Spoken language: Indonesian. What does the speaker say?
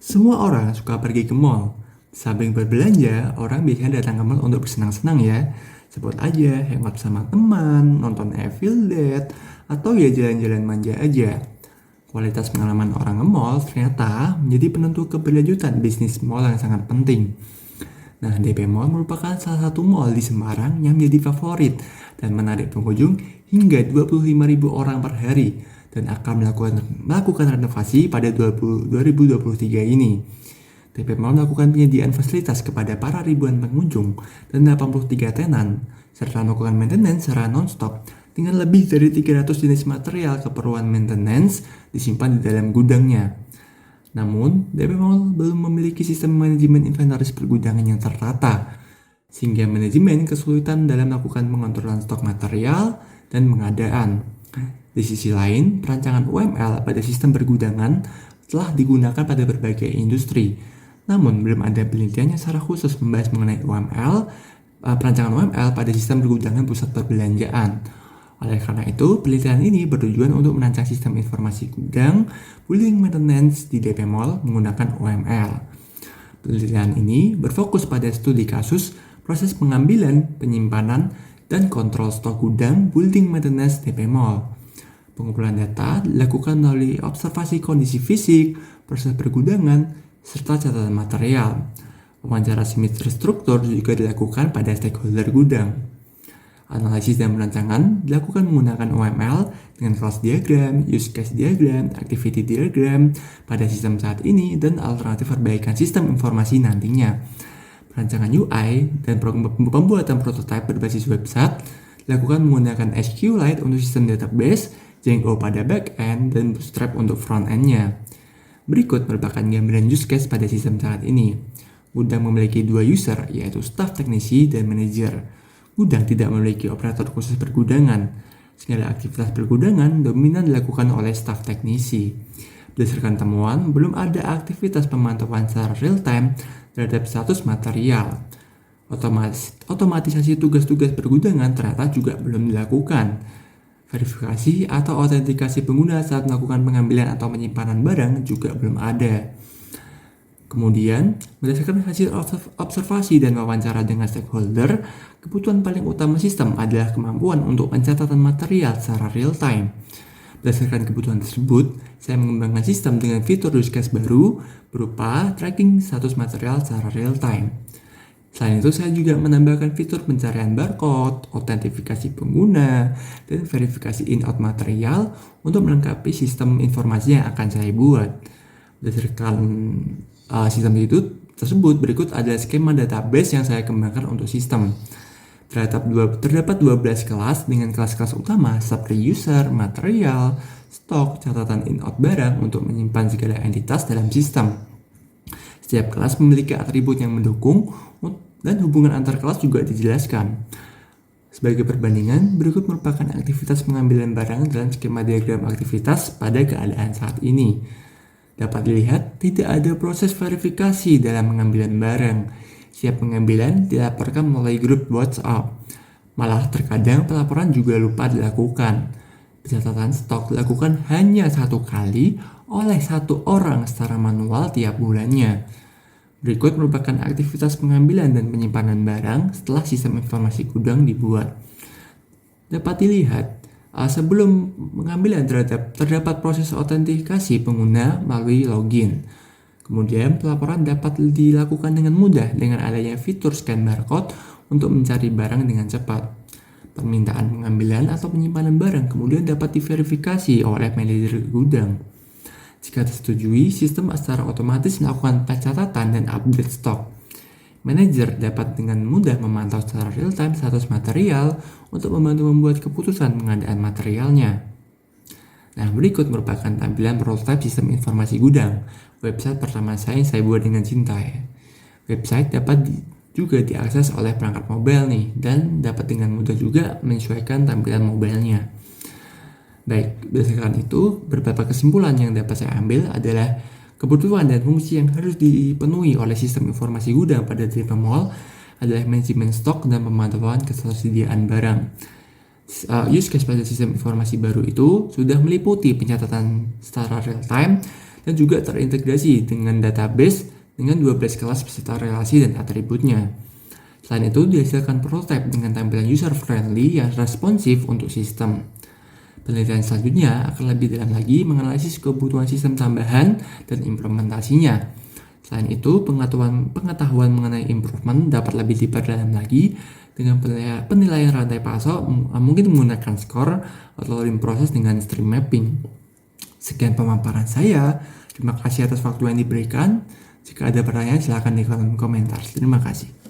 Semua orang suka pergi ke mall. Samping berbelanja, orang biasanya datang ke mall untuk bersenang-senang ya. Sebut aja hangout sama teman, nonton Evil Dead, atau ya jalan-jalan manja aja. Kualitas pengalaman orang ke mall ternyata menjadi penentu keberlanjutan bisnis mall yang sangat penting. Nah, DP Mall merupakan salah satu mall di Semarang yang menjadi favorit dan menarik pengunjung hingga 25.000 orang per hari dan akan melakukan renovasi pada 2023 ini. DP Mall melakukan penyediaan fasilitas kepada para ribuan pengunjung dan 83 tenan, serta melakukan maintenance secara non-stop dengan lebih dari 300 jenis material keperluan maintenance disimpan di dalam gudangnya. Namun, DP Mall belum memiliki sistem manajemen inventaris pergudangan yang tertata, sehingga manajemen kesulitan dalam melakukan pengontrolan stok material dan pengadaan. Di sisi lain, perancangan UML pada sistem pergudangan telah digunakan pada berbagai industri. Namun, belum ada penelitian yang secara khusus membahas mengenai perancangan UML pada sistem pergudangan pusat perbelanjaan. Oleh karena itu, penelitian ini bertujuan untuk merancang sistem informasi gudang, building maintenance di DP Mall menggunakan UML. Penelitian ini berfokus pada studi kasus, proses pengambilan, penyimpanan, dan kontrol stok gudang, building maintenance DP Mall. Pengumpulan data dilakukan melalui observasi kondisi fisik, proses pergudangan, serta catatan material. Wawancara simetri struktur juga dilakukan pada stakeholder gudang. Analisis dan perancangan dilakukan menggunakan OML dengan kelas diagram, use case diagram, activity diagram pada sistem saat ini, dan alternatif perbaikan sistem informasi nantinya. Perancangan UI dan pembuatan prototipe berbasis website dilakukan menggunakan SQLite untuk sistem database, Django pada back-end, dan Bootstrap untuk front-end-nya. Berikut merupakan gambaran use case pada sistem saat ini. Gudang memiliki dua user, yaitu staff teknisi dan manajer. Gudang tidak memiliki operator khusus pergudangan. Segala aktivitas pergudangan dominan dilakukan oleh staf teknisi. Berdasarkan temuan, belum ada aktivitas pemantauan secara real-time terhadap status material. Otomatisasi tugas-tugas pergudangan ternyata juga belum dilakukan. Verifikasi atau autentikasi pengguna saat melakukan pengambilan atau penyimpanan barang juga belum ada. Kemudian, berdasarkan hasil observasi dan wawancara dengan stakeholder, kebutuhan paling utama sistem adalah kemampuan untuk pencatatan material secara real-time. Berdasarkan kebutuhan tersebut, saya mengembangkan sistem dengan fitur use case baru berupa tracking status material secara real-time. Selain itu, saya juga menambahkan fitur pencarian barcode, autentifikasi pengguna, dan verifikasi in-out material untuk melengkapi sistem informasi yang akan saya buat. Berdasarkan sistem itu tersebut, berikut adalah skema database yang saya kembangkan untuk sistem. Terdapat 12 kelas dengan kelas-kelas utama seperti user, material, stok, catatan in-out barang untuk menyimpan segala entitas dalam sistem. Setiap kelas memiliki atribut yang mendukung dan hubungan antar kelas juga dijelaskan. Sebagai perbandingan, berikut merupakan aktivitas pengambilan barang dalam skema diagram aktivitas pada keadaan saat ini. Dapat dilihat, tidak ada proses verifikasi dalam pengambilan barang. Setiap pengambilan dilaporkan melalui grup WhatsApp. Malah terkadang pelaporan juga lupa dilakukan. Pencatatan stok dilakukan hanya satu kali oleh satu orang secara manual tiap bulannya. Berikut merupakan aktivitas pengambilan dan penyimpanan barang setelah sistem informasi gudang dibuat. Dapat dilihat, sebelum pengambilan terdapat proses autentikasi pengguna melalui login. Kemudian pelaporan dapat dilakukan dengan mudah dengan adanya fitur scan barcode untuk mencari barang dengan cepat. Permintaan pengambilan atau penyimpanan barang kemudian dapat diverifikasi oleh manajer gudang. Jika disetujui, sistem secara otomatis melakukan pencatatan dan update stok. Manajer dapat dengan mudah memantau secara real-time status material untuk membantu membuat keputusan pengadaan materialnya. Nah, berikut merupakan tampilan prototipe sistem informasi gudang. Website pertama saya yang saya buat dengan cinta ya. Website dapat juga diakses oleh perangkat mobile nih, dan dapat dengan mudah juga menyesuaikan tampilan mobilenya. Baik, berdasarkan itu, beberapa kesimpulan yang dapat saya ambil adalah kebutuhan dan fungsi yang harus dipenuhi oleh sistem informasi gudang pada DP Mall adalah manajemen stok dan pemantauan ketersediaan barang. Use case pada sistem informasi baru itu sudah meliputi pencatatan secara real time dan juga terintegrasi dengan database dengan 12 kelas beserta relasi dan atributnya. Selain itu, dihasilkan prototipe dengan tampilan user-friendly yang responsif untuk sistem. Penelitian selanjutnya akan lebih dalam lagi menganalisis kebutuhan sistem tambahan dan implementasinya. Selain itu, pengetahuan mengenai improvement dapat lebih diperdalam lagi dengan penilaian rantai pasok, mungkin menggunakan skor atau loading proses dengan stream mapping. Sekian pemaparan saya. Terima kasih atas waktu yang diberikan. Jika ada pertanyaan, silakan di kolom komentar. Terima kasih.